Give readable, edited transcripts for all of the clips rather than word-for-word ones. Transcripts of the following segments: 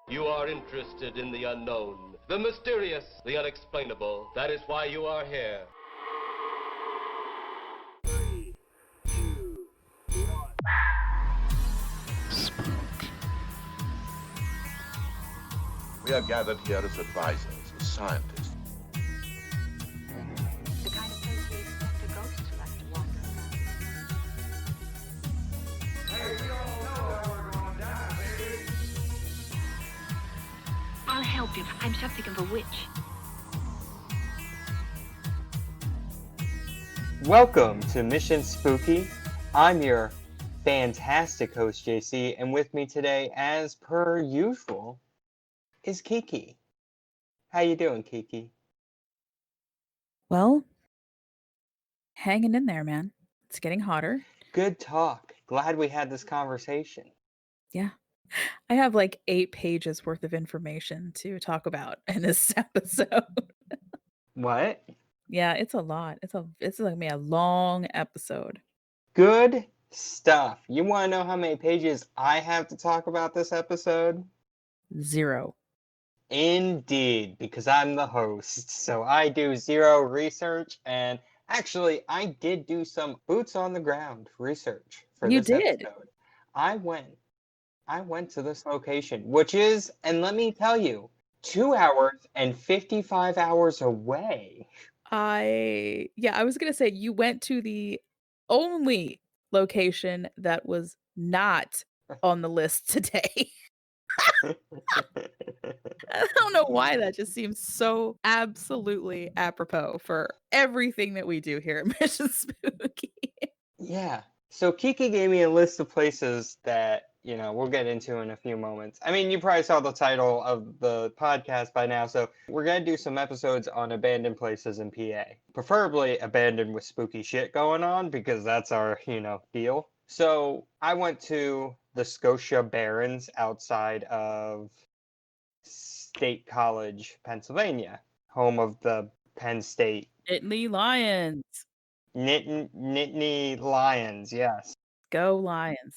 You are interested in the unknown, the mysterious, the unexplainable. That is why you are here. We are gathered here as advisors, as scientists. The kind of place we expect a ghost to like to wander around. Hey, we all know that we're gonna die, baby. I'll help you. I'm something of a witch. Welcome to Mission Spooky. I'm your fantastic host, JC, and with me today, as per usual, is Kiki. How you doing, Kiki? Well, hanging in there, man. It's getting hotter. Good talk. Glad we had this conversation. Yeah. I have like 8 pages worth of information to talk about in this episode. What? Yeah, it's a lot. It's like me a long episode. Good stuff. You want to know how many pages I have to talk about this episode? 0. Indeed, because I'm the host. So I do zero research, and actually, I did do some boots on the ground research for You this did? episode. I went to this location, which is, and let me tell you, 2 hours and 55 hours away. I was going to say you went to the only location that was not on the list today. I don't know why that just seems so absolutely apropos for everything that we do here at Mission Spooky. Yeah. So Kiki gave me a list of places that, we'll get into in a few moments. I mean, you probably saw the title of the podcast by now, so we're going to do some episodes on abandoned places in PA. Preferably abandoned with spooky shit going on, because that's our, deal. So I went to the Scotia Barrens outside of State College, Pennsylvania, home of the Penn State Nittany Lions. Nittany Lions, yes. Go Lions.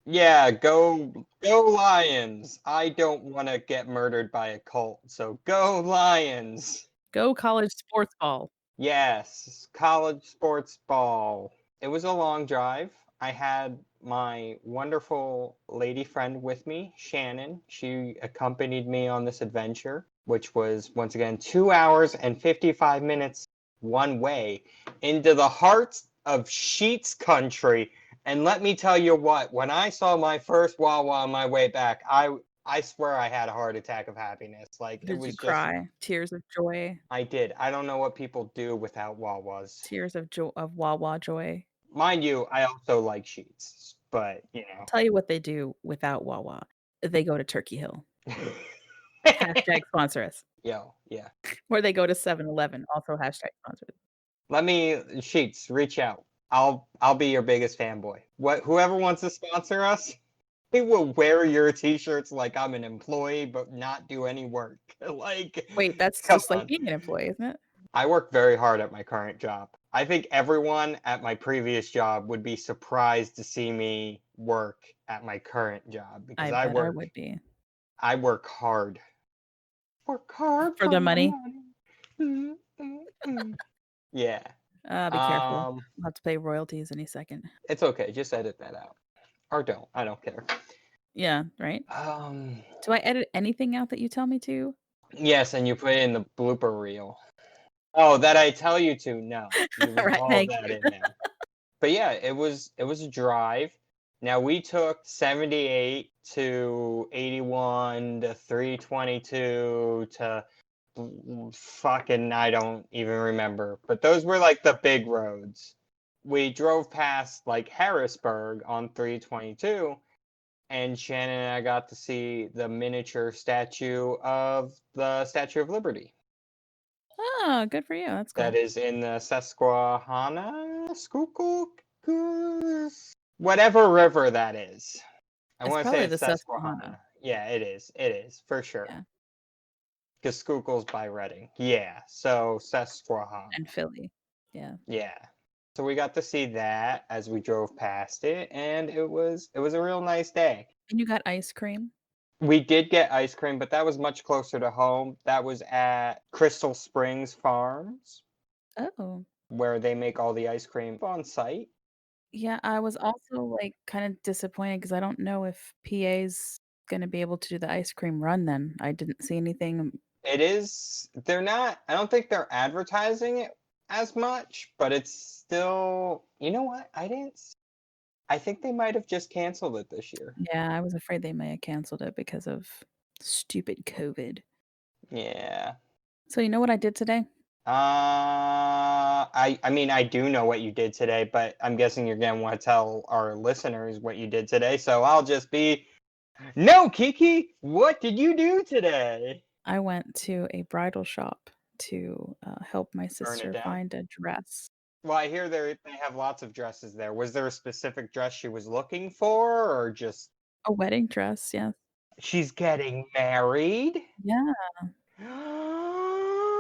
Yeah, go Lions. I don't want to get murdered by a cult, so go Lions. Go college sports ball. Yes, college sports ball. It was a long drive. I had my wonderful lady friend with me, Shannon. She accompanied me on this adventure, which was, once again, 2 hours and 55 minutes one way into the heart of Sheets country. And let me tell you what, when I saw my first Wawa on my way back, I swear I had a heart attack of happiness. Like, it Did was you just, cry? Tears of joy. I did. I don't know what people do without Wawas. Tears of joy of Wawa joy. Mind you, I also like Sheets, but, I'll tell you what they do without Wawa. They go to Turkey Hill. Hashtag sponsor us. Yo, yeah. Or they go to 7-Eleven. Also hashtag sponsor us. Sheets, reach out. I'll be your biggest fanboy. Whoever wants to sponsor us, we will wear your t-shirts like I'm an employee, but not do any work. Like, Wait, that's come just like on. being an employee, isn't it? I work very hard at my current job. I think everyone at my previous job would be surprised to see me work at my current job, because I bet I would be. I work hard. Work hard For the money. Yeah. Be careful. I'll have to pay royalties any second. It's okay. Just edit that out. Or don't. I don't care. Yeah, right? Do I edit anything out that you tell me to? Yes, and you put it in the blooper reel. Oh, that I tell you to? No. You leave Right, all thank that you. in there. But yeah, it was a drive. Now we took 78 to 81 to 322 to fucking, I don't even remember. But those were like the big roads. We drove past like Harrisburg on 322, and Shannon and I got to see the miniature statue of the Statue of Liberty. Oh, good for you. That's cool. That is in the Susquehanna, whatever river that is. I It's want to say probably it's the Susquehanna. Susquehanna. Yeah, it is for sure. Yeah. Because Schuylkill's by Reading. Yeah, so Susquehanna. And Philly. Yeah. Yeah. So we got to see that as we drove past it, and it was a real nice day. And you got ice cream? We did get ice cream, but that was much closer to home. That was at Crystal Springs Farms, Oh. where they make all the ice cream on site. Yeah, I was also, like, kinda disappointed because I don't know if PA's gonna be able to do the ice cream run then. I didn't see anything. It is, they're not, I don't think they're advertising it as much, but it's still, you know what? I think they might have just canceled it this year. Yeah, I was afraid they may have canceled it because of stupid COVID. Yeah. So you know what I did today? I mean, I do know what you did today, but I'm guessing you're gonna want to tell our listeners what you did today. So I'll just be, no, Kiki, what did you do today? I went to a bridal shop to help my Burn it sister down. find a dress. Well, I hear they have lots of dresses there. Was there a specific dress she was looking for, or just A wedding dress, yeah. she's getting married? Yeah.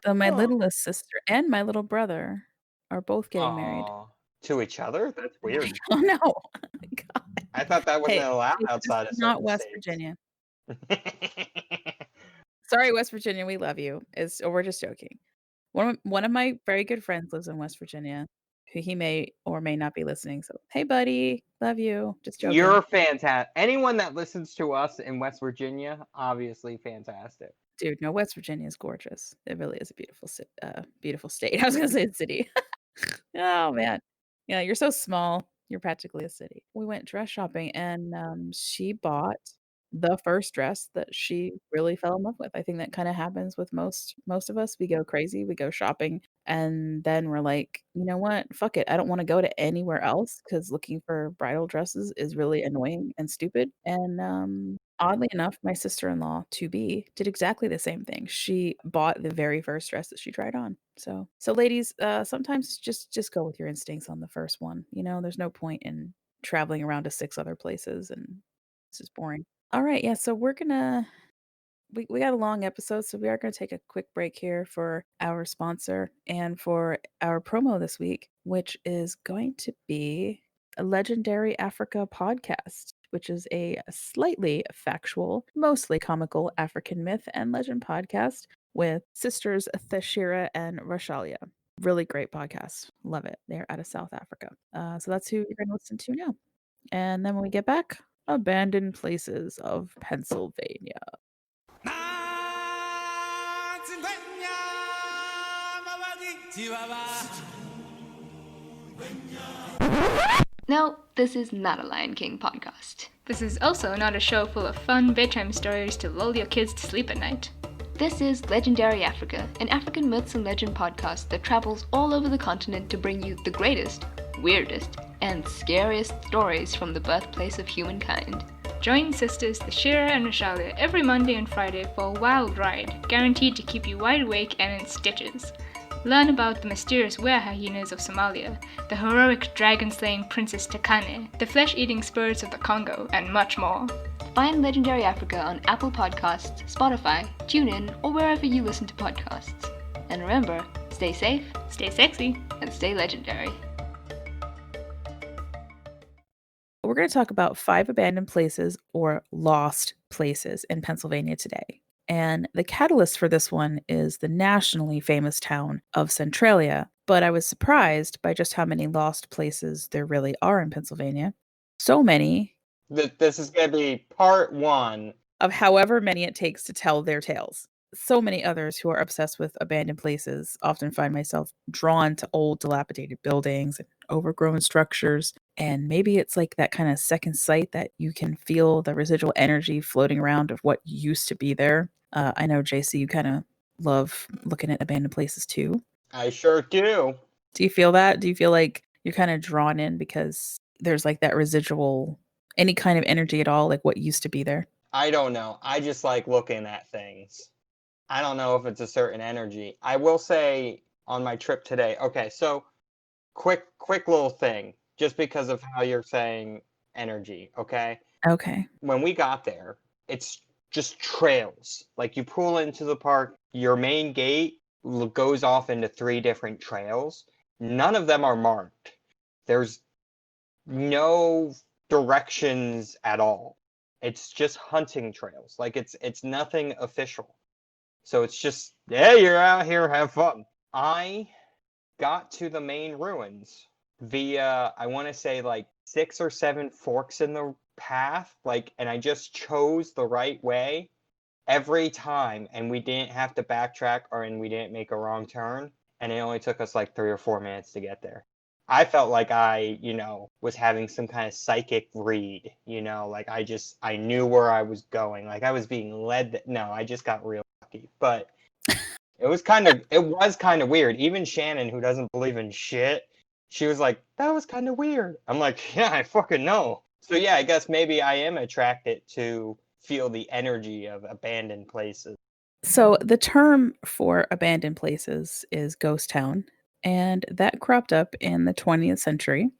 So my littlest sister and my little brother are both getting married. Aw. To each other? That's weird. Oh no. Oh my God. I thought that wasn't Hey, allowed this outside of is not certain West states. Virginia. Sorry, West Virginia, we love you. We're just joking. One of my very good friends lives in West Virginia, who he may or may not be listening. So, hey, buddy, love you. Just joking. You're fantastic. Anyone that listens to us in West Virginia, obviously fantastic. Dude, no, West Virginia is gorgeous. It really is a beautiful state. I was gonna say city. Oh man, yeah, you're so small. You're practically a city. We went dress shopping, and she bought the first dress that she really fell in love with. I think that kind of happens with most of us. We go crazy, we go shopping, and then we're like, you know what? Fuck it. I don't want to go to anywhere else because looking for bridal dresses is really annoying and stupid. And oddly enough, my sister-in-law to be did exactly the same thing. She bought the very first dress that she tried on. So ladies, sometimes just go with your instincts on the first one. You know, there's no point in traveling around to 6 other places, and this is boring. All right, yeah, so we got a long episode, so we are gonna take a quick break here for our sponsor and for our promo this week, which is going to be a Legendary Africa podcast, which is a slightly factual, mostly comical African myth and legend podcast with sisters Thashira and Rashalia. Really great podcast. Love it. They're out of South Africa. So that's who you're going to listen to now. And then when we get back, abandoned places of Pennsylvania. No, this is not a Lion King podcast. This is also not a show full of fun bedtime stories to lull your kids to sleep at night. This is Legendary Africa, an African myths and legend podcast that travels all over the continent to bring you the greatest, weirdest, and scariest stories from the birthplace of humankind. Join sisters Thashira and Rashalia every Monday and Friday for a wild ride, guaranteed to keep you wide awake and in stitches. Learn about the mysterious were-hyenas of Somalia, the heroic dragon-slaying Princess Takane, the flesh-eating spirits of the Congo, and much more. Find Legendary Africa on Apple Podcasts, Spotify, TuneIn, or wherever you listen to podcasts. And remember, stay safe, Stay sexy. and stay legendary. We're going to talk about 5 abandoned places or lost places in Pennsylvania today. And the catalyst for this one is the nationally famous town of Centralia. But I was surprised by just how many lost places there really are in Pennsylvania. So many. This is going to be part 1 of however many it takes to tell their tales. So many others who are obsessed with abandoned places often find myself drawn to old, dilapidated buildings and overgrown structures. And maybe it's like that kind of second sight that you can feel the residual energy floating around of what used to be there. I know, JC, you kind of love looking at abandoned places too. I sure do. Do you feel that? Do you feel like you're kind of drawn in because there's like that residual, any kind of energy at all, like what used to be there? I don't know. I just like looking at things. I don't know if it's a certain energy. I will say on my trip today. Okay, so quick little thing, just because of how you're saying energy, okay? Okay. When we got there, it's just trails. Like you pull into the park, your main gate goes off into 3 different trails. None of them are marked. There's no directions at all. It's just hunting trails. Like it's nothing official. So it's just, yeah, you're out here, have fun. I got to the main ruins via, I want to say, like 6 or 7 forks in the path, like, and I just chose the right way every time, and we didn't have to backtrack and we didn't make a wrong turn, and it only took us like 3 or 4 minutes to get there. I felt like I, was having some kind of psychic read, like I knew where I was going, like I was being led. No, I just got real lucky, but it was kind of weird. Even Shannon, who doesn't believe in shit, she was like, that was kind of weird. I'm like, yeah, I fucking know. So yeah, I guess maybe I am attracted to feel the energy of abandoned places. So the term for abandoned places is ghost town, and that cropped up in the 20th century.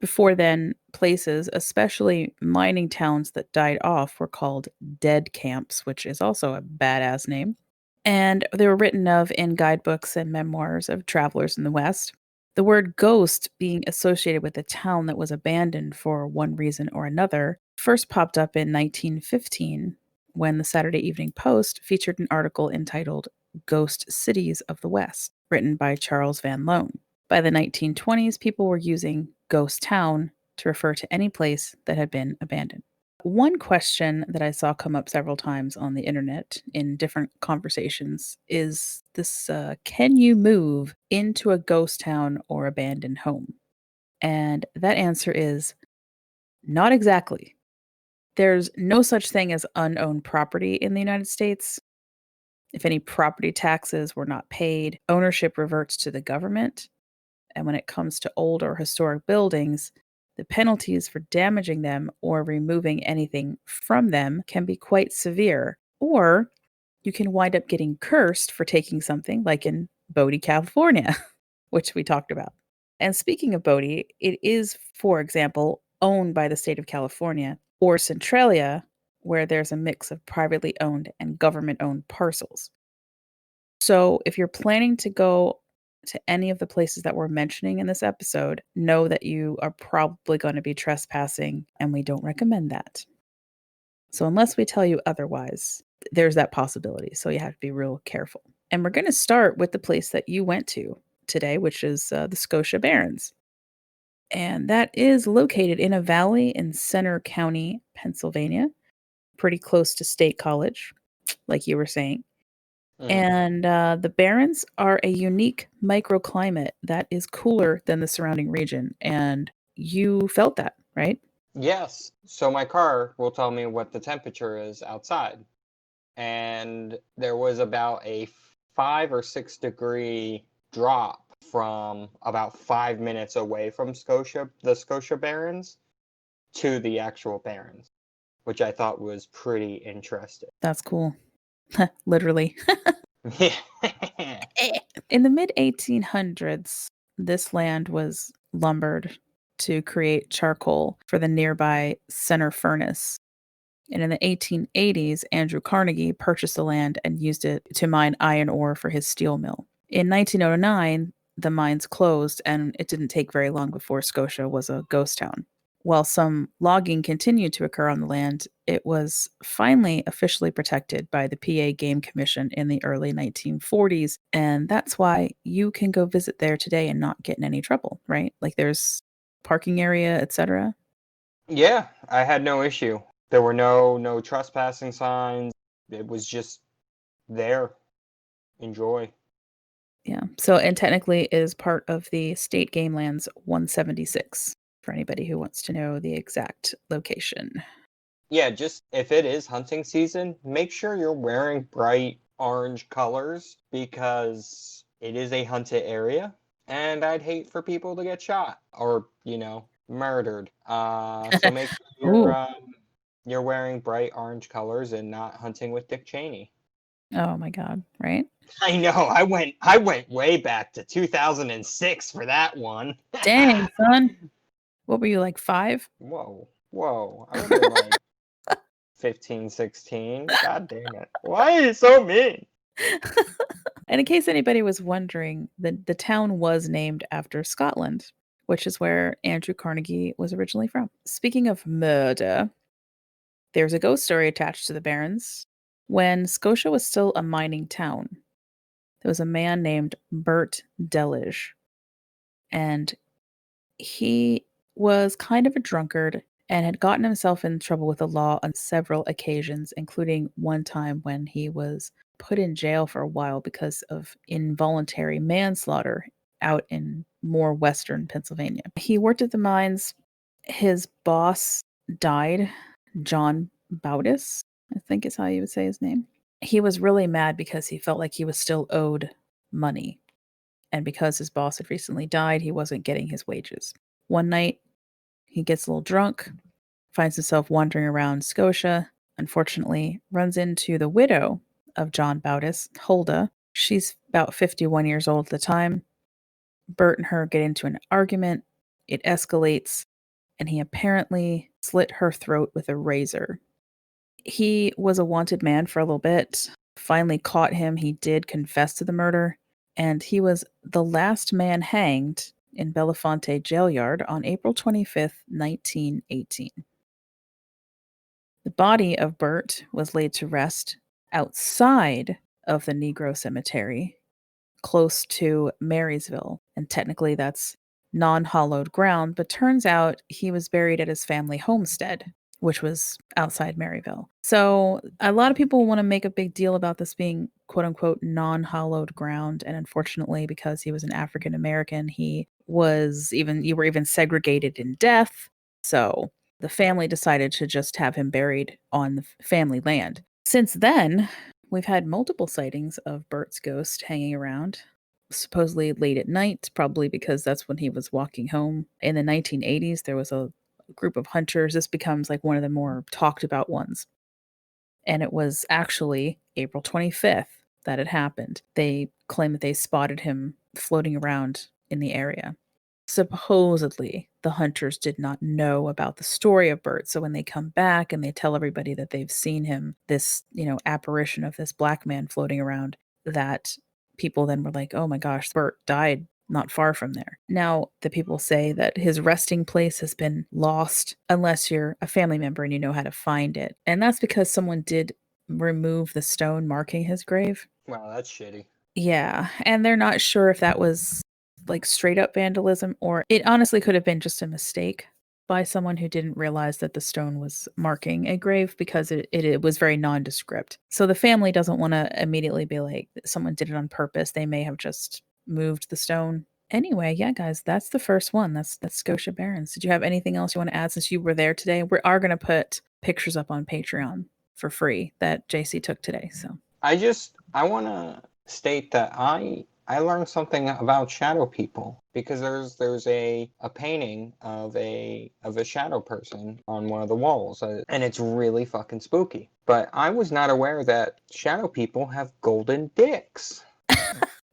Before then, places, especially mining towns that died off, were called dead camps, which is also a badass name. And they were written of in guidebooks and memoirs of travelers in the West. The word ghost being associated with a town that was abandoned for one reason or another first popped up in 1915 when the Saturday Evening Post featured an article entitled Ghost Cities of the West, written by Charles Van Loan. By the 1920s, people were using ghost town to refer to any place that had been abandoned. One question that I saw come up several times on the internet in different conversations is this: can you move into a ghost town or abandoned home? And that answer is not exactly. There's no such thing as unowned property in the United States. If any property taxes were not paid, ownership reverts to the government. And when it comes to old or historic buildings, the penalties for damaging them or removing anything from them can be quite severe. Or you can wind up getting cursed for taking something, like in Bodie, California, which we talked about. And speaking of Bodie, it is, for example, owned by the state of California, or Centralia, where there's a mix of privately owned and government-owned parcels. So if you're planning to go to any of the places that we're mentioning in this episode, know that you are probably going to be trespassing, and we don't recommend that. So unless we tell you otherwise, there's that possibility. So you have to be real careful. And we're going to start with the place that you went to today, which is the Scotia Barrens. And that is located in a valley in Center County, Pennsylvania, pretty close to State College, like you were saying. And the Barrens are a unique microclimate that is cooler than the surrounding region. And you felt that, right? Yes. So my car will tell me what the temperature is outside. And there was about a 5 or 6 degree drop from about 5 minutes away from the Scotia Barrens, to the actual Barrens, which I thought was pretty interesting. That's cool. Literally. In the mid 1800s, this land was lumbered to create charcoal for the nearby center furnace. And in the 1880s, Andrew Carnegie purchased the land and used it to mine iron ore for his steel mill. In 1909, the mines closed, and it didn't take very long before Scotia was a ghost town. While some logging continued to occur on the land, it was finally officially protected by the PA Game Commission in the early 1940s, and that's why you can go visit there today and not get in any trouble, right? Like there's parking area, etc. Yeah, I had no issue. There were no trespassing signs. It was just there. Enjoy. Yeah. So, and technically it is part of the State Game Lands 176 for anybody who wants to know the exact location. Yeah, just if it is hunting season, make sure you're wearing bright orange colors, because it is a hunted area, and I'd hate for people to get shot or, murdered. So make sure you're wearing bright orange colors and not hunting with Dick Cheney. Oh my God, right? I know. I went way back to 2006 for that one. Dang, son. What were you, like 5? Whoa. I would have been like 15, 16. God damn it. Why are you so mean? And in case anybody was wondering, the town was named after Scotland, which is where Andrew Carnegie was originally from. Speaking of murder, There's a ghost story attached to the Barrens. When Scotia was still a mining town, there was a man named Bert Delage, and he was kind of a drunkard and had gotten himself in trouble with the law on several occasions, including one time when he was put in jail for a while because of involuntary manslaughter out in more western Pennsylvania. He worked at the mines. His boss died, John Bowdis, I think is how you would say his name. He was really mad because he felt like he was still owed money. And because his boss had recently died, he wasn't getting his wages. One night, he gets a little drunk, finds himself wandering around Scotia, unfortunately runs into the widow of John Bowdis, Huldah. She's about 51 years old at the time. Bert and her get into an argument. It escalates, and he apparently slit her throat with a razor. He was a wanted man for a little bit. Finally caught him. He did confess to the murder, and he was the last man hanged in Belafonte jail yard on April 25th, 1918. The body of Bert was laid to rest outside of the Negro Cemetery, close to Marysville, and technically that's non-hollowed ground, but turns out he was buried at his family homestead, which was outside Maryville. So a lot of people want to make a big deal about this being quote unquote non-hollowed ground, and unfortunately, because he was an African American, you were even segregated in death. So the family decided to just have him buried on the family land. Since then, we've had multiple sightings of Bert's ghost hanging around, supposedly late at night, probably because that's when he was walking home. In the 1980s, there was a group of hunters. This becomes like one of the more talked about ones. And it was actually April 25th that it happened. They claim that they spotted him floating around in the area. Supposedly, the hunters did not know about the story of Bert. So when they come back and they tell everybody that they've seen him, this, apparition of this black man floating around, that people then were like, oh my gosh, Bert died not far from there. Now, the people say that his resting place has been lost unless you're a family member and you know how to find it. And that's because someone did remove the stone marking his grave. Wow, that's shitty. Yeah, and they're not sure if that was like straight up vandalism, or it honestly could have been just a mistake by someone who didn't realize that the stone was marking a grave, because it was very nondescript. So the family doesn't want to immediately be like, someone did it on purpose. They may have just moved the stone. Anyway, yeah, guys, that's the first one. That's Scotia Barrens. Did you have anything else you want to add since you were there today? We are going to put pictures up on Patreon for free that JC took today. So I want to state that I learned something about shadow people, because there's a painting of a shadow person on one of the walls, and it's really fucking spooky. But I was not aware that shadow people have golden dicks.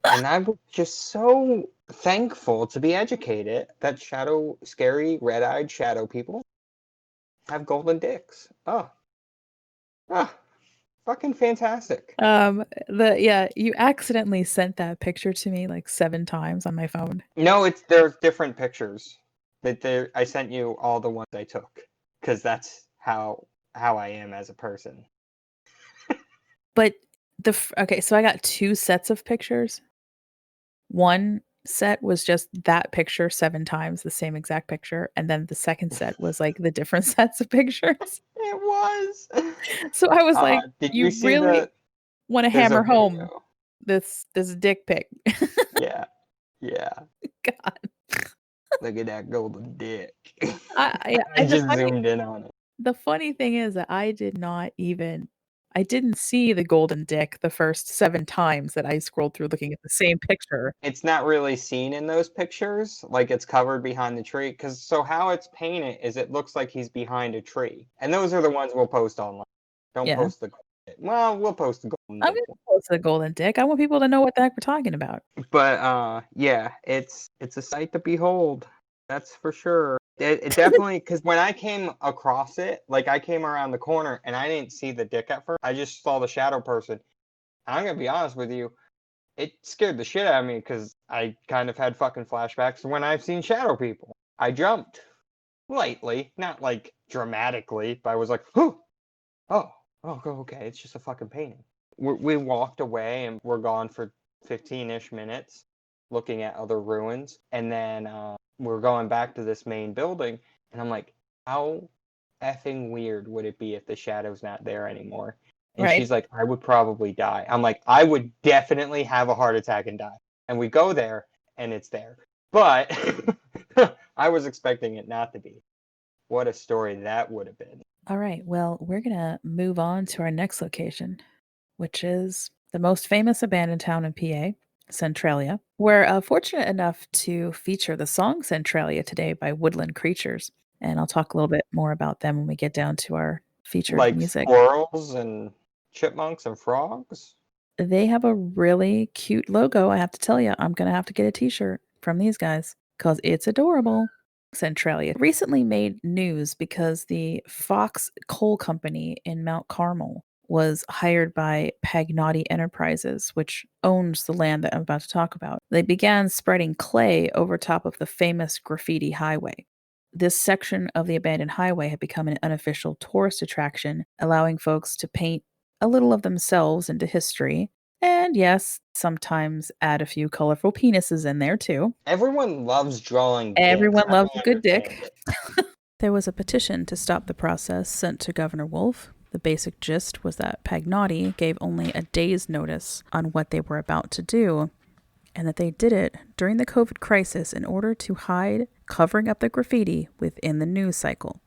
And I was just so thankful to be educated that scary red-eyed shadow people have golden dicks. Oh, fucking fantastic. You accidentally sent that picture to me like 7 times on my phone. No, there's different pictures. But I sent you all the ones I took, because that's how I am as a person. But okay, so I got 2 sets of pictures. One set was just that picture 7 times, the same exact picture, and then the second set was like the different sets of pictures. It was. So I was like, did you see really want to there's a hammer home video. this dick pic. Yeah. God. Look at that golden dick. I just zoomed in on it. The funny thing is that I didn't see the golden dick the first 7 times that I scrolled through looking at the same picture. It's not really seen in those pictures, like it's covered behind the tree, so how it's painted is it looks like he's behind a tree. And those are the ones we'll post online. Don't post the golden dick. Well, we'll post the golden dick. I'm going to post the golden dick. I want people to know what the heck we're talking about. But yeah, it's a sight to behold. That's for sure. It definitely, because when I came across it, like I came around the corner and I didn't see the dick at first. I just saw the shadow person. And I'm going to be honest with you, it scared the shit out of me, because I kind of had fucking flashbacks to when I've seen shadow people. I jumped lightly, not like dramatically, but I was like, whew. oh, okay, it's just a fucking painting. We walked away and we're gone for 15-ish minutes looking at other ruins. And then we're going back to this main building. And I'm like, how effing weird would it be if the shadow's not there anymore? And Right. she's like, I would probably die. I'm like, I would definitely have a heart attack and die. And we go there and it's there. But I was expecting it not to be. What a story that would have been. All right. Well, we're going to move on to our next location, which is the most famous abandoned town in PA, Centralia. We're fortunate enough to feature the song Centralia today by Woodland Creatures. And I'll talk a little bit more about them when we get down to our featured Like music. squirrels and chipmunks and frogs. They have a really cute logo. I have to tell you, I'm going to have to get a t-shirt from these guys because it's adorable. Centralia recently made news because the Fox Coal Company in Mount Carmel was hired by Pagnotti Enterprises, which owns the land that I'm about to talk about. They began spreading clay over top of the famous graffiti highway. This section of the abandoned highway had become an unofficial tourist attraction, allowing folks to paint a little of themselves into history. And yes, sometimes add a few colorful penises in there too. Everyone loves drawing dicks. Everyone I loves don't a good understand dick. it. There was a petition to stop the process sent to Governor Wolf. The basic gist was that Pagnotti gave only a day's notice on what they were about to do, and that they did it during the COVID crisis in order to hide covering up the graffiti within the news cycle.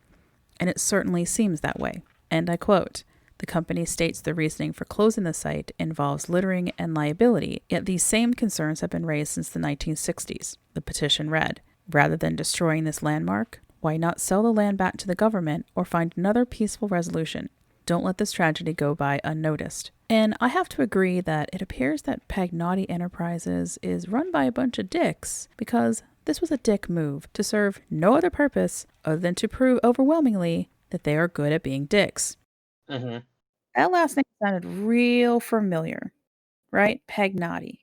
And it certainly seems that way. And I quote, "The company states the reasoning for closing the site involves littering and liability, yet these same concerns have been raised since the 1960s. The petition read, "Rather than destroying this landmark, why not sell the land back to the government or find another peaceful resolution? Don't let this tragedy go by unnoticed." And I have to agree that it appears that Pagnotti Enterprises is run by a bunch of dicks, because this was a dick move to serve no other purpose other than to prove overwhelmingly that they are good at being dicks. Mm-hmm. That last name sounded real familiar, right? Pagnotti.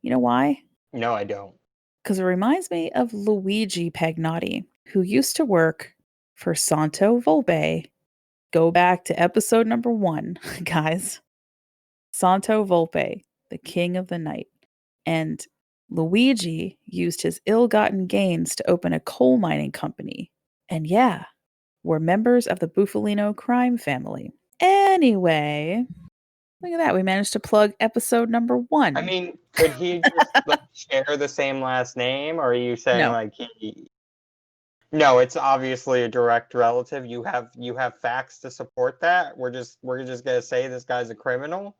You know why? No, I don't. Because it reminds me of Luigi Pagnotti, who used to work for Santo Volpe. Go back to episode number 1, guys. Santo Volpe, the king of the night. And Luigi used his ill-gotten gains to open a coal mining company. And yeah, we're members of the Bufalino crime family. Anyway, look at that. We managed to plug episode number 1. I mean, could he just share the same last name, or are you saying No. like he? No, it's obviously a direct relative. You have facts to support that. We're just gonna say this guy's a criminal.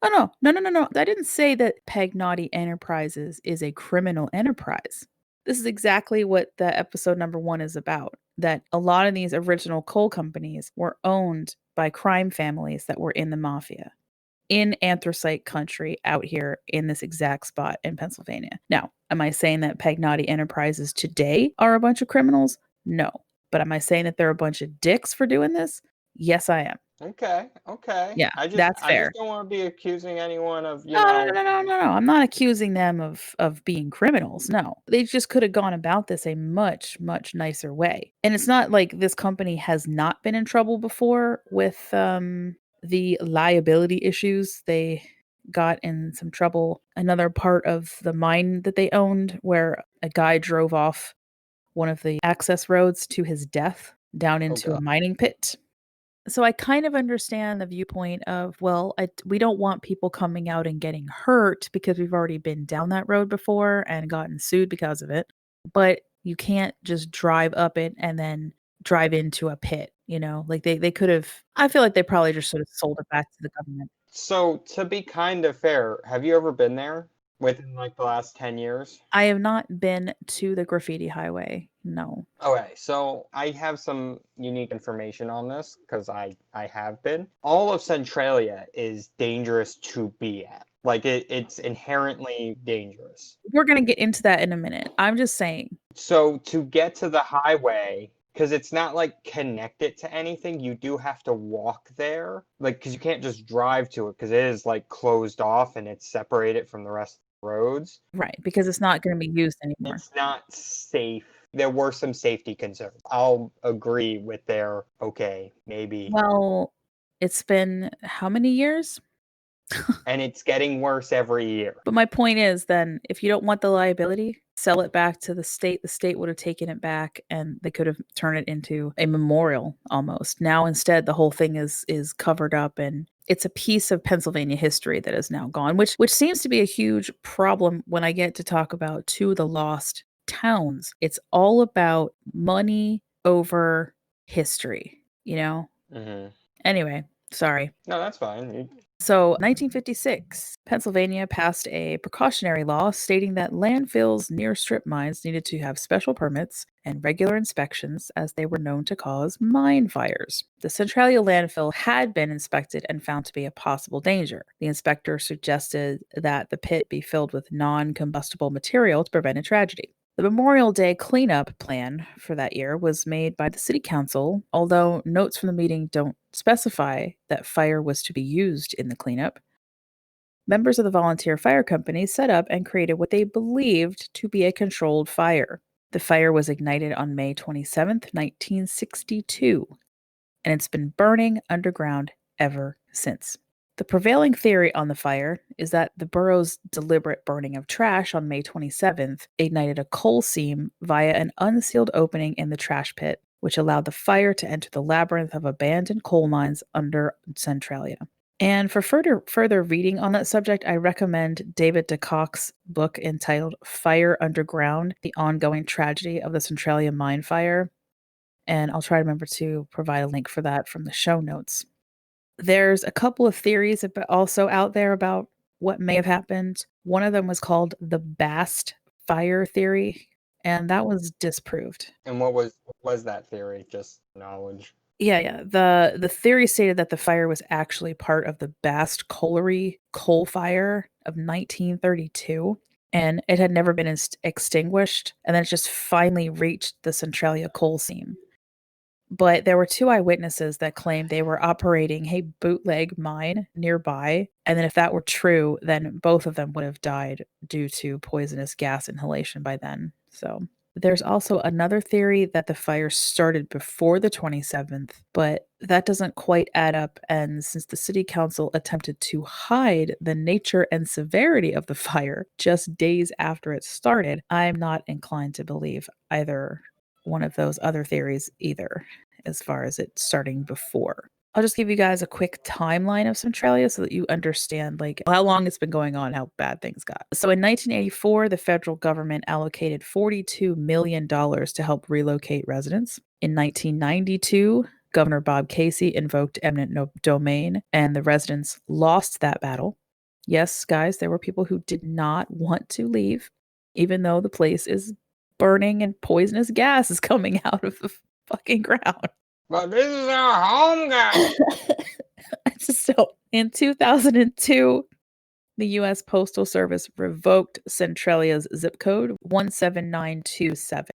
Oh, no. I didn't say that Pagnotti Enterprises is a criminal enterprise. This is exactly what the episode number 1 is about. That a lot of these original coal companies were owned by crime families that were in the mafia in anthracite country out here in this exact spot in Pennsylvania. Now, am I saying that Pagnotti Enterprises today are a bunch of criminals? No. But am I saying that they're a bunch of dicks for doing this? Yes, I am. Okay. Yeah, I that's fair. just don't want to be accusing anyone of No. I'm not accusing them of being criminals. No. They just could have gone about this a much, much nicer way. And it's not like this company has not been in trouble before with the liability issues. They got in some trouble. Another part of the mine that they owned, where a guy drove off one of the access roads to his death down into a God. mining pit. So I kind of understand the viewpoint of, well, we don't want people coming out and getting hurt because we've already been down that road before and gotten sued because of it. But you can't just drive up it and then drive into a pit, you know? Like they could have, I feel like they probably just sort of sold it back to the government. So to be kind of fair, have you ever been there within like the last 10 years? I have not been to the graffiti highway. No. Okay, so I have some unique information on this because I have been. All of Centralia is dangerous to be at. Like it's inherently dangerous. We're going to get into that in a minute. I'm just saying. So to get to the highway, because it's not like connected to anything, you do have to walk there. Like, because you can't just drive to it because it is like closed off and it's separated from the rest of the roads. Right, because it's not going to be used anymore. It's not safe. There were some safety concerns. I'll agree with their, okay, maybe. Well, It's been how many years? And it's getting worse every year. But my point is then, if you don't want the liability, sell it back to the state. The state would have taken it back and they could have turned it into a memorial almost. Now instead the whole thing is covered up, and it's a piece of Pennsylvania history that is now gone, which seems to be a huge problem when I get to talk about two of the lost towns. It's all about money over history, you know? Mm-hmm. Anyway, sorry. No, that's fine. So, 1956, Pennsylvania passed a precautionary law stating that landfills near strip mines needed to have special permits and regular inspections as they were known to cause mine fires. The Centralia landfill had been inspected and found to be a possible danger. The inspector suggested that the pit be filled with non-combustible material to prevent a tragedy. The Memorial Day cleanup plan for that year was made by the city council, although notes from the meeting don't specify that fire was to be used in the cleanup. Members of the volunteer fire company set up and created what they believed to be a controlled fire. The fire was ignited on May 27th, 1962, and it's been burning underground ever since. The prevailing theory on the fire is that the borough's deliberate burning of trash on May 27th ignited a coal seam via an unsealed opening in the trash pit, which allowed the fire to enter the labyrinth of abandoned coal mines under Centralia. And for further reading on that subject, I recommend David DeCock's book entitled Fire Underground: The Ongoing Tragedy of the Centralia Mine Fire. And I'll try to remember to provide a link for that from the show notes. There's a couple of theories also out there about what may have happened. One of them was called the Bast fire theory, and that was disproved. And what was that theory? Just knowledge. Yeah. The theory stated that the fire was actually part of the Bast Colliery coal fire of 1932, and it had never been extinguished, and then it just finally reached the Centralia coal seam. But there were two eyewitnesses that claimed they were operating a bootleg mine nearby. And then if that were true, then both of them would have died due to poisonous gas inhalation by then. So there's also another theory that the fire started before the 27th, but that doesn't quite add up. And since the city council attempted to hide the nature and severity of the fire just days after it started, I'm not inclined to believe either one of those other theories either, as far as it starting before. I'll just give you guys a quick timeline of Centralia so that you understand like how long it's been going on, how bad things got. So in 1984, the federal government allocated $42 million to help relocate residents. In 1992, Governor Bob Casey invoked eminent domain, and the residents lost that battle. Yes, guys, there were people who did not want to leave, even though the place is burning and poisonous gas is coming out of the fucking ground. But this is our home, guys. So in 2002, the U.S. Postal Service revoked Centralia's zip code 17927.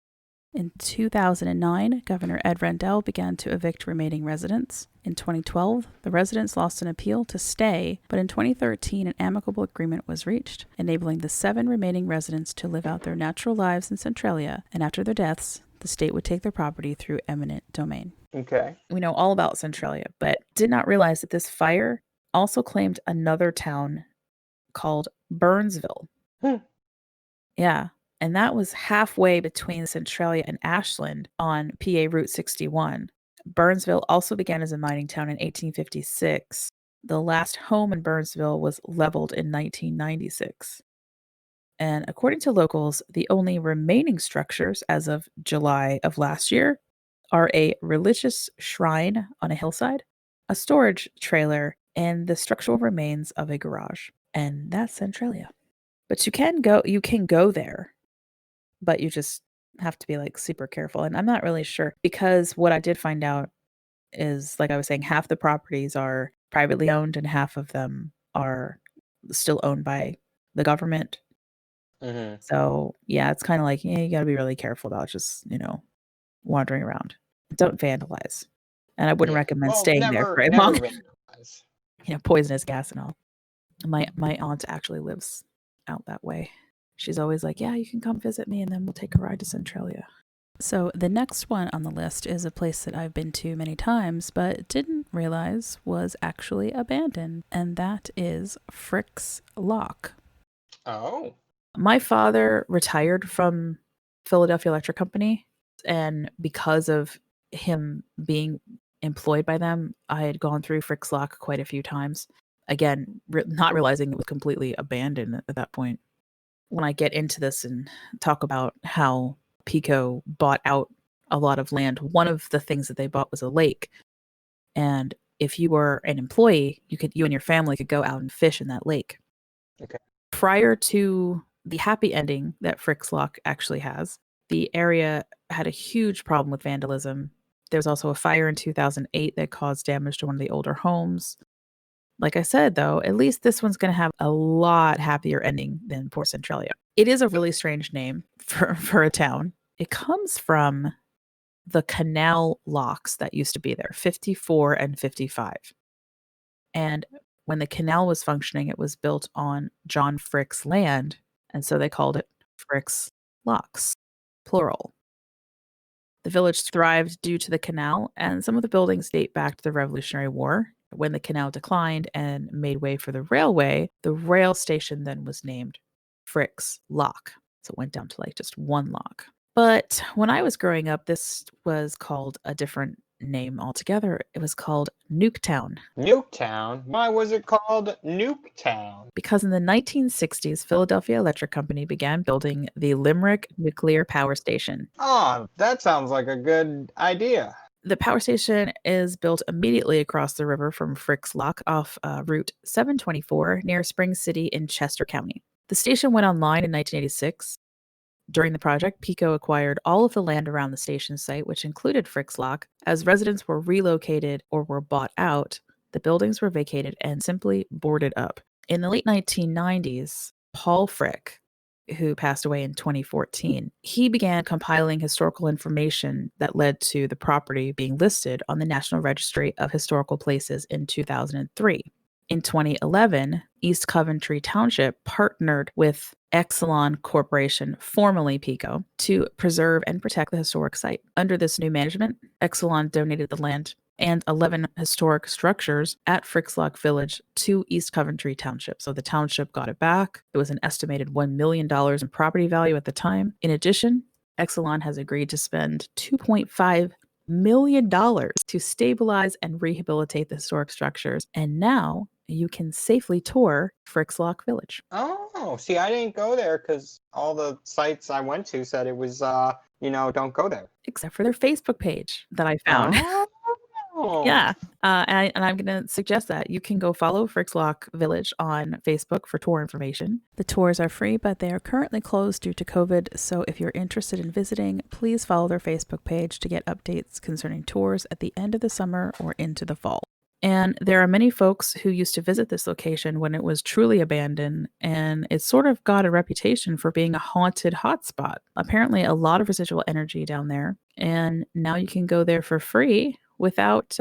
In 2009, Governor Ed Rendell began to evict remaining residents. In 2012, the residents lost an appeal to stay, but in 2013, an amicable agreement was reached, enabling the 7 remaining residents to live out their natural lives in Centralia, and after their deaths, the state would take their property through eminent domain. Okay. We know all about Centralia, but did not realize that this fire also claimed another town called Burnsville. Yeah. And that was halfway between Centralia and Ashland on PA Route 61. Burnsville also began as a mining town in 1856. The last home in Burnsville was leveled in 1996. And according to locals, the only remaining structures as of July of last year are a religious shrine on a hillside, a storage trailer, and the structural remains of a garage. And that's Centralia. But you can go there, but you just have to be like super careful. And I'm not really sure, because what I did find out is, like I was saying, half the properties are privately owned and half of them are still owned by the government. Mm-hmm. So yeah, it's kind of like, you got to be really careful about just, wandering around. Don't vandalize. And I wouldn't recommend staying there for very long. Poisonous gas and all. My aunt actually lives out that way. She's always like, yeah, you can come visit me and then we'll take a ride to Centralia. So the next one on the list is a place that I've been to many times, but didn't realize was actually abandoned, and that is Frick's Lock. Oh. My father retired from Philadelphia Electric Company, and because of him being employed by them, I had gone through Frick's Lock quite a few times. Again, not realizing it was completely abandoned at that point. When I get into this and talk about how Pico bought out a lot of land, one of the things that they bought was a lake. And if you were an employee, you and your family could go out and fish in that lake. Okay. Prior to the happy ending that Frick's Lock actually has, the area had a huge problem with vandalism. There was also a fire in 2008 that caused damage to one of the older homes. Like I said, though, at least this one's going to have a lot happier ending than poor Centralia. It is a really strange name for a town. It comes from the canal locks that used to be there, 54 and 55. And when the canal was functioning, it was built on John Frick's land, and so they called it Frick's Locks, plural. The village thrived due to the canal, and some of the buildings date back to the Revolutionary War. When the canal declined and made way for the railway, the rail station then was named Frick's Lock. So it went down to like just one lock. But when I was growing up, this was called a different name altogether. It was called Nuketown. Nuketown? Why was it called Nuketown? Because in the 1960s, Philadelphia Electric Company began building the Limerick Nuclear Power Station. Oh, that sounds like a good idea. The power station is built immediately across the river from Frick's Lock off Route 724 near Spring City in Chester County. The station went online in 1986. During the project, Pico acquired all of the land around the station site, which included Frick's Lock. As residents were relocated or were bought out, the buildings were vacated and simply boarded up. In the late 1990s, Paul Frick, who passed away in 2014, he began compiling historical information that led to the property being listed on the National Registry of Historical Places in 2003. In 2011, East Coventry Township partnered with Exelon Corporation, formerly Pico, to preserve and protect the historic site. Under this new management, Exelon donated the land and 11 historic structures at Frick's Lock Village to East Coventry Township. So the township got it back. It was an estimated $1 million in property value at the time. In addition, Exelon has agreed to spend $2.5 million to stabilize and rehabilitate the historic structures. And now you can safely tour Frick's Lock Village. Oh, see, I didn't go there because all the sites I went to said it was, don't go there. Except for their Facebook page that I found. Oh. Yeah. And I'm going to suggest that you can go follow Frick's Lock Village on Facebook for tour information. The tours are free, but they are currently closed due to COVID. So if you're interested in visiting, please follow their Facebook page to get updates concerning tours at the end of the summer or into the fall. And there are many folks who used to visit this location when it was truly abandoned, and it sort of got a reputation for being a haunted hotspot. Apparently, a lot of residual energy down there, and now you can go there for free without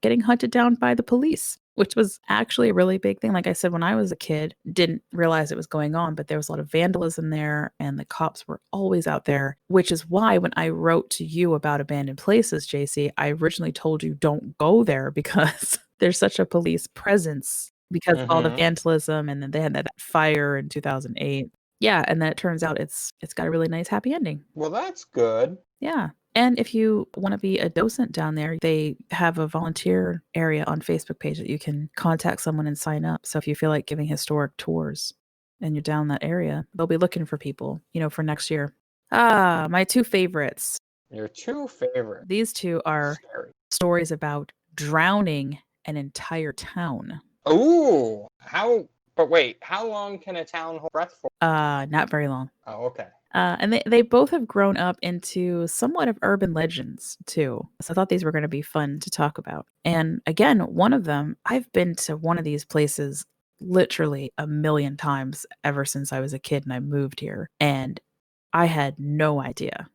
getting hunted down by the police, which was actually a really big thing. Like I said, when I was a kid, didn't realize it was going on, but there was a lot of vandalism there, and the cops were always out there, which is why when I wrote to you about abandoned places, JC, I originally told you don't go there because there's such a police presence because of all the vandalism, and then they had that fire in 2008. Yeah, and then it turns out it's got a really nice happy ending. Well, that's good. Yeah. And if you want to be a docent down there, they have a volunteer area on Facebook page that you can contact someone and sign up. So if you feel like giving historic tours and you're down that area, they'll be looking for people, for next year. My two favorites. Your two favorites. These two are stories about drowning an entire town. Ooh, but wait, how long can a town hold breath for? Not very long. Oh, okay. And they both have grown up into somewhat of urban legends, too. So I thought these were going to be fun to talk about. And again, one of them, I've been to one of these places literally a million times ever since I was a kid and I moved here. And I had no idea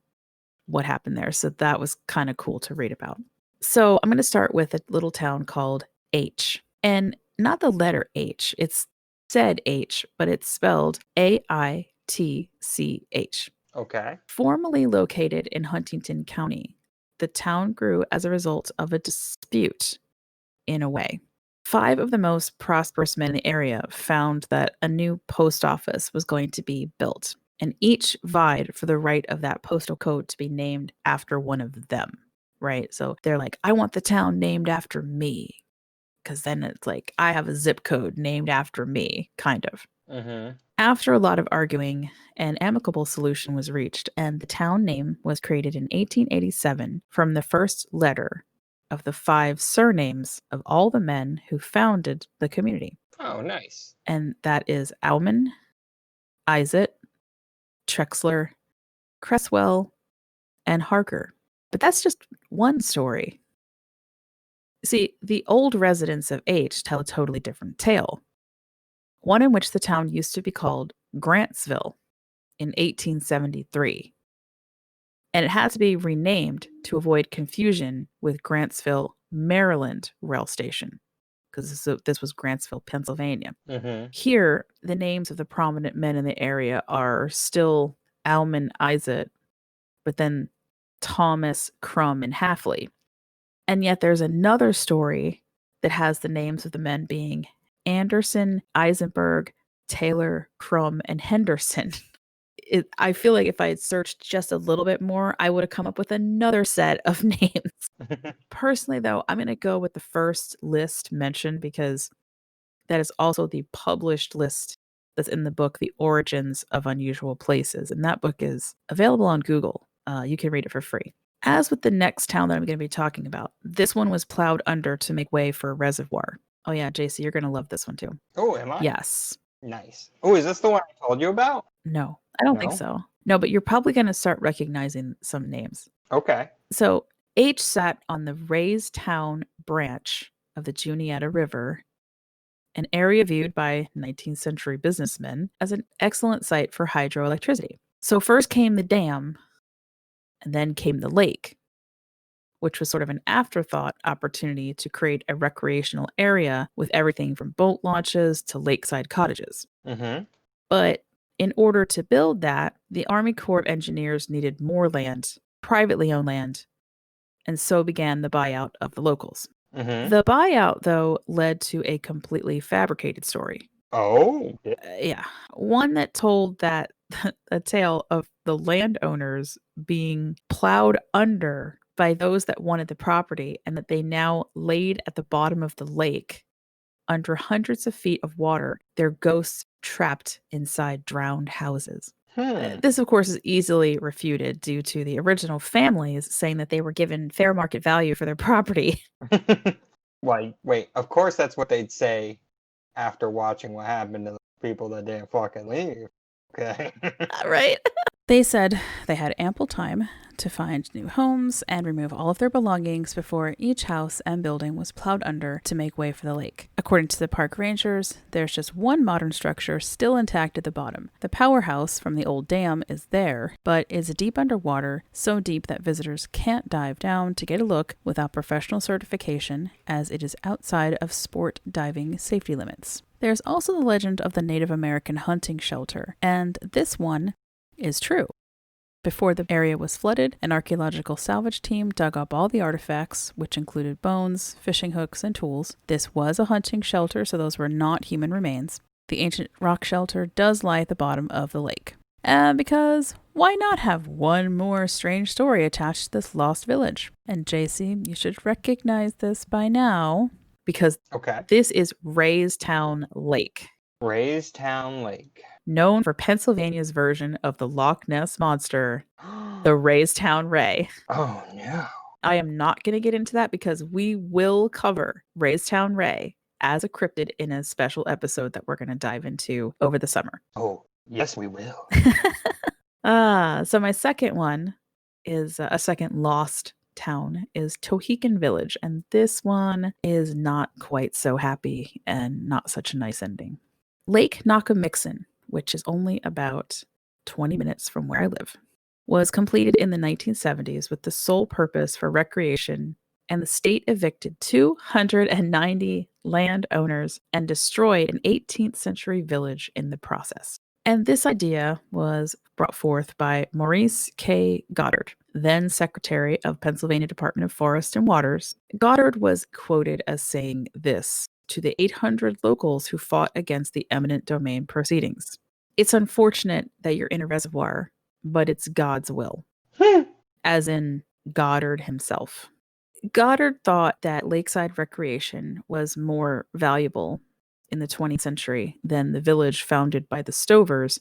what happened there. So that was kind of cool to read about. So I'm going to start with a little town called Aitch. And not the letter H. It's said H, but it's spelled AITCH. Okay. Formerly located in Huntington County, the town grew as a result of a dispute in a way. 5 of the most prosperous men in the area found that a new post office was going to be built, and each vied for the right of that postal code to be named after one of them, right? So they're like, I want the town named after me, because then it's like, I have a zip code named after me, kind of. Mm-hmm. After a lot of arguing, an amicable solution was reached, and the town name was created in 1887 from the first letter of the 5 surnames of all the men who founded the community. Oh, nice. And that is Aumann, Isett, Trexler, Cresswell, and Harker. But that's just one story. See, the old residents of Aitch tell a totally different tale. One in which the town used to be called Grantsville in 1873. And it had to be renamed to avoid confusion with Grantsville, Maryland rail station, because this was Grantsville, Pennsylvania. Mm-hmm. Here, the names of the prominent men in the area are still Alman Isett, but then Thomas, Crum, and Halfley. And yet there's another story that has the names of the men being Anderson, Eisenberg, Taylor, Crum, and Henderson. I feel like if I had searched just a little bit more, I would have come up with another set of names. Personally, though, I'm going to go with the first list mentioned because that is also the published list that's in the book, The Origins of Unusual Places. And that book is available on Google. You can read it for free. As with the next town that I'm going to be talking about, this one was plowed under to make way for a reservoir. Oh yeah, JC, you're going to love this one too. Oh, am I? Yes. Nice. Oh, is this the one I told you about? No, I don't think No? so. No, but you're probably going to start recognizing some names. Okay. So Aitch sat on the Raystown branch of the Juniata River, an area viewed by 19th century businessmen as an excellent site for hydroelectricity. So first came the dam, and then came the lake, which was sort of an afterthought opportunity to create a recreational area with everything from boat launches to lakeside cottages. Mm-hmm. But in order to build that, the Army Corps of Engineers needed more land, privately owned land, and so began the buyout of the locals. Mm-hmm. The buyout, though, led to a completely fabricated story. Oh. Yeah, one that told that a tale of the landowners being plowed under by those that wanted the property, and that they now laid at the bottom of the lake under hundreds of feet of water, their ghosts trapped inside drowned houses. This, of course, is easily refuted due to the original families saying that they were given fair market value for their property. Wait, of course that's what they'd say after watching what happened to the people that didn't fucking leave. Okay. Right? They said they had ample time to find new homes and remove all of their belongings before each house and building was plowed under to make way for the lake. According to the park rangers, there's just one modern structure still intact at the bottom. The powerhouse from the old dam is there, but is deep underwater, so deep that visitors can't dive down to get a look without professional certification, as it is outside of sport diving safety limits. There's also the legend of the Native American hunting shelter, and this one is true. Before the area was flooded, an archaeological salvage team dug up all the artifacts, which included bones, fishing hooks, and tools. This was a hunting shelter, so those were not human remains. The ancient rock shelter does lie at the bottom of the lake. Because why not have one more strange story attached to this lost village? And JC, you should recognize this by now, because this is Raystown Lake. Raystown Lake. Known for Pennsylvania's version of the Loch Ness Monster, the Raystown Ray. Oh, no. I am not going to get into that because we will cover Raystown Ray as a cryptid in a special episode that we're going to dive into over the summer. Oh, yes, we will. So my second one is a second lost town is Tohickon Village, and this one is not quite so happy and not such a nice ending. Lake Nakamixon, which is only about 20 minutes from where I live, was completed in the 1970s with the sole purpose for recreation, and the state evicted 290 landowners and destroyed an 18th century village in the process. And this idea was brought forth by Maurice K. Goddard. then Secretary of Pennsylvania Department of Forest and Waters, Goddard was quoted as saying this to the 800 locals who fought against the eminent domain proceedings. It's unfortunate that you're in a reservoir, but it's God's will. As in Goddard himself. Goddard thought that lakeside recreation was more valuable in the 20th century than the village founded by the Stovers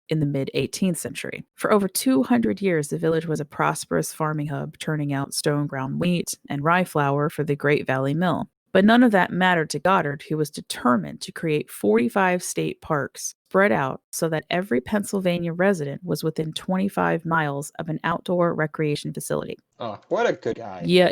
in the mid-18th century. For over 200 years, the village was a prosperous farming hub, turning out stone-ground wheat and rye flour for the Great Valley Mill. But none of that mattered to Goddard, who was determined to create 45 state parks spread out so that every Pennsylvania resident was within 25 miles of an outdoor recreation facility. Oh, what a good guy. Yeah,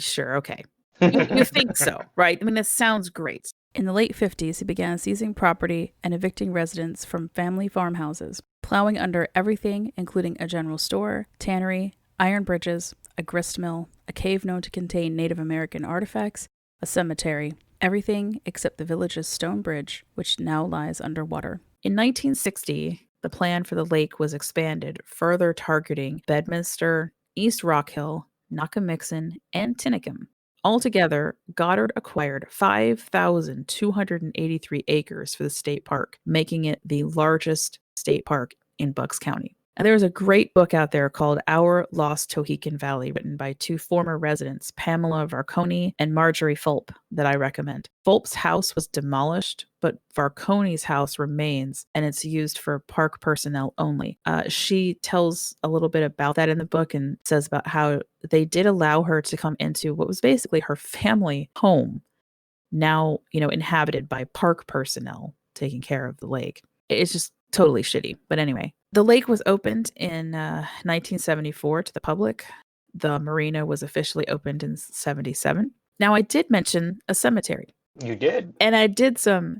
sure, okay. You think so, right? I mean, this sounds great. In the late 50s, he began seizing property and evicting residents from family farmhouses, plowing under everything, including a general store, tannery, iron bridges, a grist mill, a cave known to contain Native American artifacts, a cemetery, everything except the village's stone bridge, which now lies underwater. In 1960, the plan for the lake was expanded, further targeting Bedminster, East Rock Hill, Nakamixon, and Tinicum. Altogether, Goddard acquired 5,283 acres for the state park, making it the largest state park in Bucks County. And there's a great book out there called Our Lost Tohickon Valley, written by two former residents, Pamela Varconi and Marjorie Fulp, that I recommend. Fulp's house was demolished, but Varconi's house remains, and it's used for park personnel only. She tells a little bit about that in the book and says about how they did allow her to come into what was basically her family home, now, inhabited by park personnel taking care of the lake. It's just totally shitty. But anyway, the lake was opened in 1974 to the public. The marina was officially opened in 77. Now, I did mention a cemetery. You did. And I did some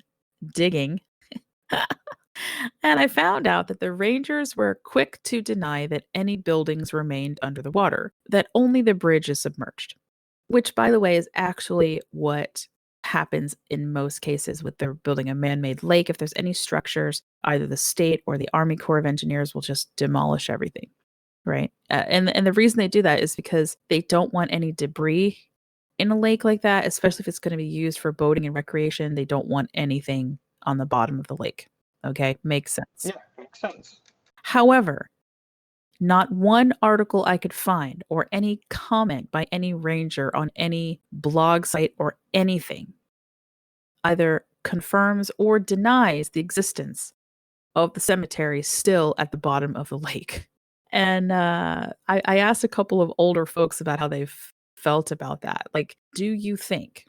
digging. And I found out that the Rangers were quick to deny that any buildings remained under the water, that only the bridge is submerged, which, by the way, is actually what happens in most cases with they're building a man-made lake. If there's any structures, either the state or the Army Corps of Engineers will just demolish everything, right? And the reason they do that is because they don't want any debris in a lake like that, especially if it's going to be used for boating and recreation. They don't want anything on the bottom of the lake. Okay, makes sense. Yeah, makes sense. However, not one article I could find or any comment by any ranger on any blog site or anything either confirms or denies the existence of the cemetery still at the bottom of the lake. And I asked a couple of older folks about how they've felt about that. Like, do you think,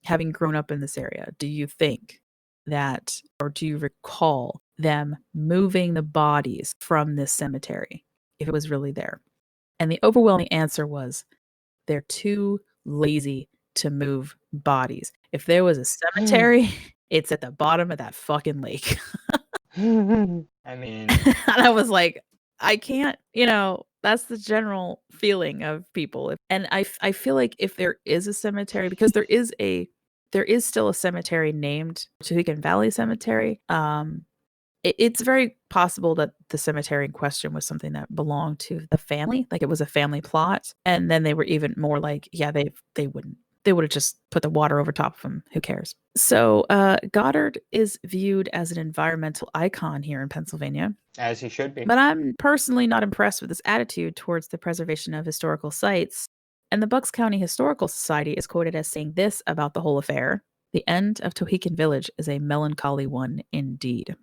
having grown up in this area, do you think that, or do you recall them moving the bodies from this cemetery if it was really there? And the overwhelming answer was they're too lazy to move bodies. If there was a cemetery, it's at the bottom of that fucking lake. I mean, And I was like, I can't, that's the general feeling of people. And I feel like if there is a cemetery, because there is still a cemetery named Tohickon Valley Cemetery. It's very possible that the cemetery in question was something that belonged to the family, like it was a family plot. And then they were even more like, yeah, they wouldn't. They would have just put the water over top of them. Who cares? So Goddard is viewed as an environmental icon here in Pennsylvania. as he should be. But I'm personally not impressed with this attitude towards the preservation of historical sites. And the Bucks County Historical Society is quoted as saying this about the whole affair: the end of Tohickon Village is a melancholy one indeed.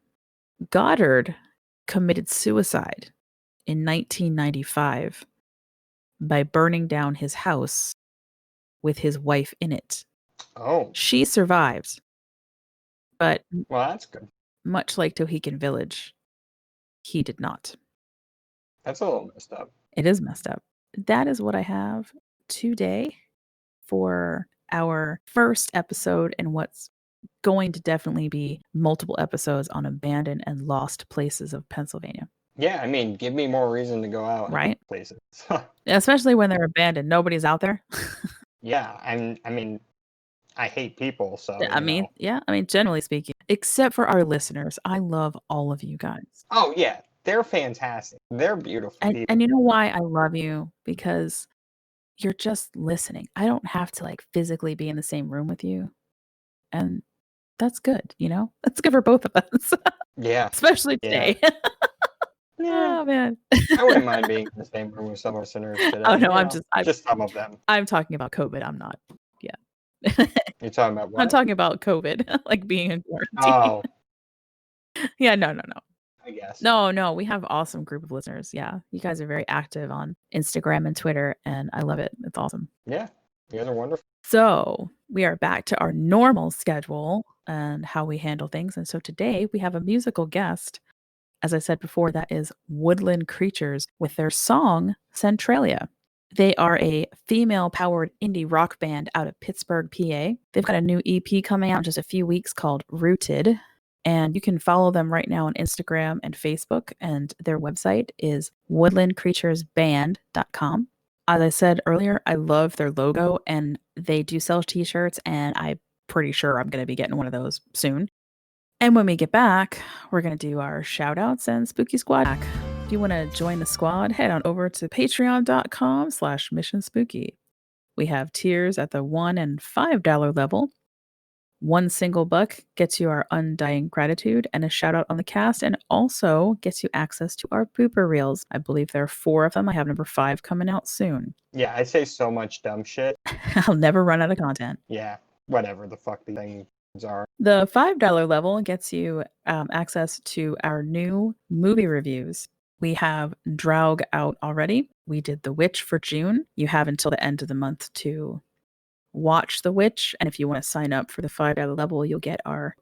Goddard committed suicide in 1995 by burning down his house with his wife in it. Oh, She survived, but well, that's good. much like Tohickon Village, he did not. That's a little messed up. It is messed up. That is what I have today for our first episode and what's going to definitely be multiple episodes on abandoned and lost places of Pennsylvania. Yeah, I mean, give me more reason to go out and Right. look places. Especially when they're abandoned. Nobody's out there. Yeah, I mean, I hate people, so I mean, generally speaking, except for our listeners. I love all of you guys. Oh yeah, They're fantastic. They're beautiful people. And you know why I love you? Because you're just listening. I don't have to like physically be in the same room with you. And that's good, you know? That's good for both of us. Yeah. Especially Yeah. today. Yeah. Oh man. I wouldn't mind being in the same room with some of our listeners today. Oh no, you I'm know, just just some of them. I'm talking about COVID. I'm not. Yeah. You're talking about I'm what? talking about COVID, like being in quarantine. Oh, Yeah, no. I guess. No, we have awesome group of listeners. Yeah. You guys are very active on Instagram and Twitter, and I love it. It's awesome. Yeah, you guys are wonderful. So we are back to our normal schedule and how we handle things. And so today we have a musical guest. As I said before, that is Woodland Creatures with their song Centralia. They are a female-powered indie rock band out of Pittsburgh, PA. They've got a new EP coming out in just a few weeks called Rooted. And you can follow them right now on Instagram and Facebook. And their website is woodlandcreaturesband.com. As I said earlier, I love their logo and they do sell t-shirts. And I'm pretty sure I'm going to be getting one of those soon. And when we get back, we're going to do our shout outs and spooky squad. If you want to join the squad, head on over to patreon.com/missionspooky. We have tiers at the $1 and $5 level. One single buck gets you our undying gratitude and a shout out on the cast, and also gets you access to our blooper reels. I believe there are 4 of them. I have number 5 coming out soon. Yeah, I say so much dumb shit. I'll never run out of content. Yeah, whatever the fuck these things are. The $5 level gets you access to our new movie reviews. We have Draug out already. We did The Witch for June. You have until the end of the month to watch The Witch, and if you want to sign up for the $5 level, you'll get our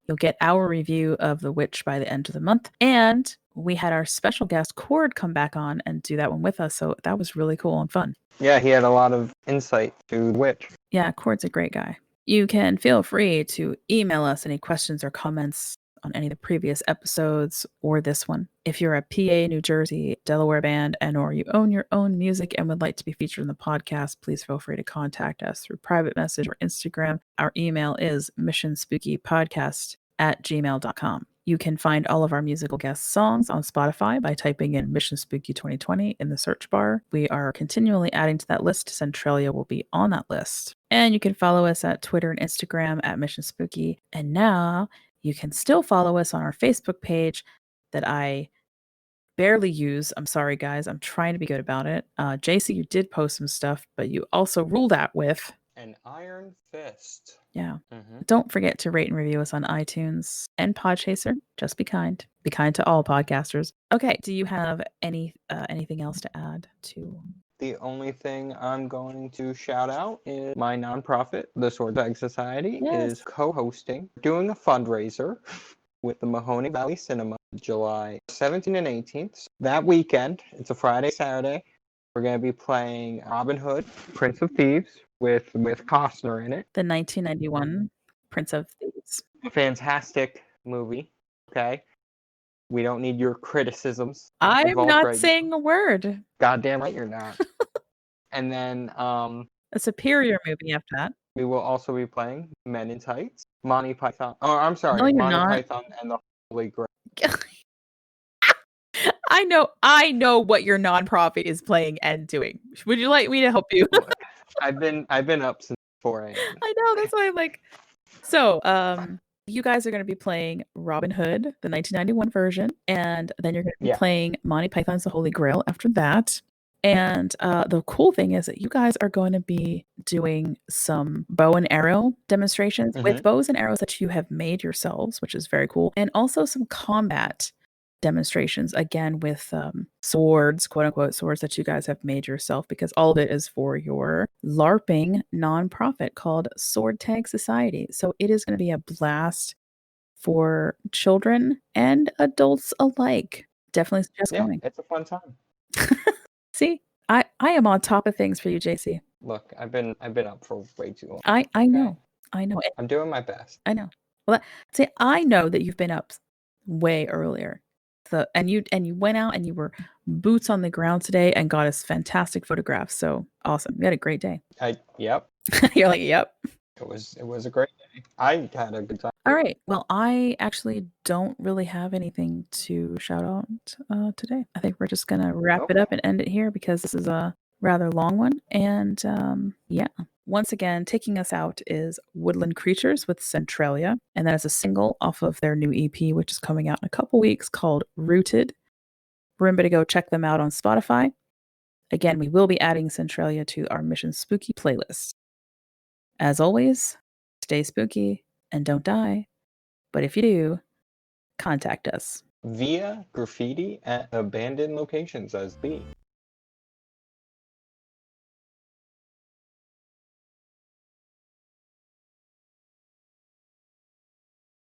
review of The Witch by the end of the month. And we had our special guest Cord come back on and do that one with us, so that was really cool and fun. Yeah, he had a lot of insight to The Witch. Yeah, Cord's a great guy. You can feel free to email us any questions or comments on any of the previous episodes or this one. If you're a PA, New Jersey, Delaware band, and or you own your own music and would like to be featured in the podcast, please feel free to contact us through private message or Instagram. Our email is missionspookypodcast@gmail.com. You can find all of our musical guest songs on Spotify by typing in Mission Spooky 2020 in the search bar. We are continually adding to that list. Centralia will be on that list. And you can follow us at Twitter and Instagram at Mission Spooky. And now you can still follow us on our Facebook page that I barely use. I'm sorry, guys. I'm trying to be good about it. JC, you did post some stuff, but you also ruled out with An iron fist. Yeah. Mm-hmm. Don't forget to rate and review us on iTunes and Podchaser. Just be kind. Be kind to all podcasters. Okay. Do you have anything else to add to? The only thing I'm going to shout out is my nonprofit, the Sword Bag Society, is co-hosting, doing a fundraiser with the Mahoning Valley Cinema July 17th and 18th. That weekend, it's a Friday, Saturday, we're going to be playing Robin Hood, Prince of Thieves, with Costner in it. The 1991 Prince of Thieves. Fantastic movie, okay? We don't need your criticisms. I'm not saying a word. Goddamn right you're not. And then a superior movie after that. We will also be playing Men in Tights, Monty Python. Oh, I'm sorry, No, you're Monty not. Python and the Holy Grail. I know what your nonprofit is playing and doing. Would you like me to help you? I've been up since 4 a.m. I know, that's why I'm like. So, you guys are going to be playing Robin Hood, the 1991 version, and then you're going to be playing Monty Python's The Holy Grail after that. And the cool thing is that you guys are going to be doing some bow and arrow demonstrations with bows and arrows that you have made yourselves, which is very cool, and also some combat demonstrations, again with swords, quote unquote swords that you guys have made yourself, because all of it is for your LARPing nonprofit called Sword Tag Society. So it is going to be a blast for children and adults alike. Definitely suggest going. It's a fun time. See, I am on top of things for you, JC. Look, I've been up for way too long. I know. I'm doing my best. I know. Well, see, I know that you've been up way earlier. So, and you went out and you were boots on the ground today and got us fantastic photographs. So awesome. You had a great day. Yep. You're like, yep. It was a great day. I had a good time. All right. Well, I actually don't really have anything to shout out today. I think we're just going to wrap it up Okay. and end it here because this is a rather long one. And yeah, once again, taking us out is Woodland Creatures with Centralia. And that is a single off of their new EP, which is coming out in a couple weeks called Rooted. Remember to go check them out on Spotify. Again, we will be adding Centralia to our Mission Spooky playlist. As always, stay spooky and don't die. But if you do, contact us. Via graffiti at abandoned locations as B.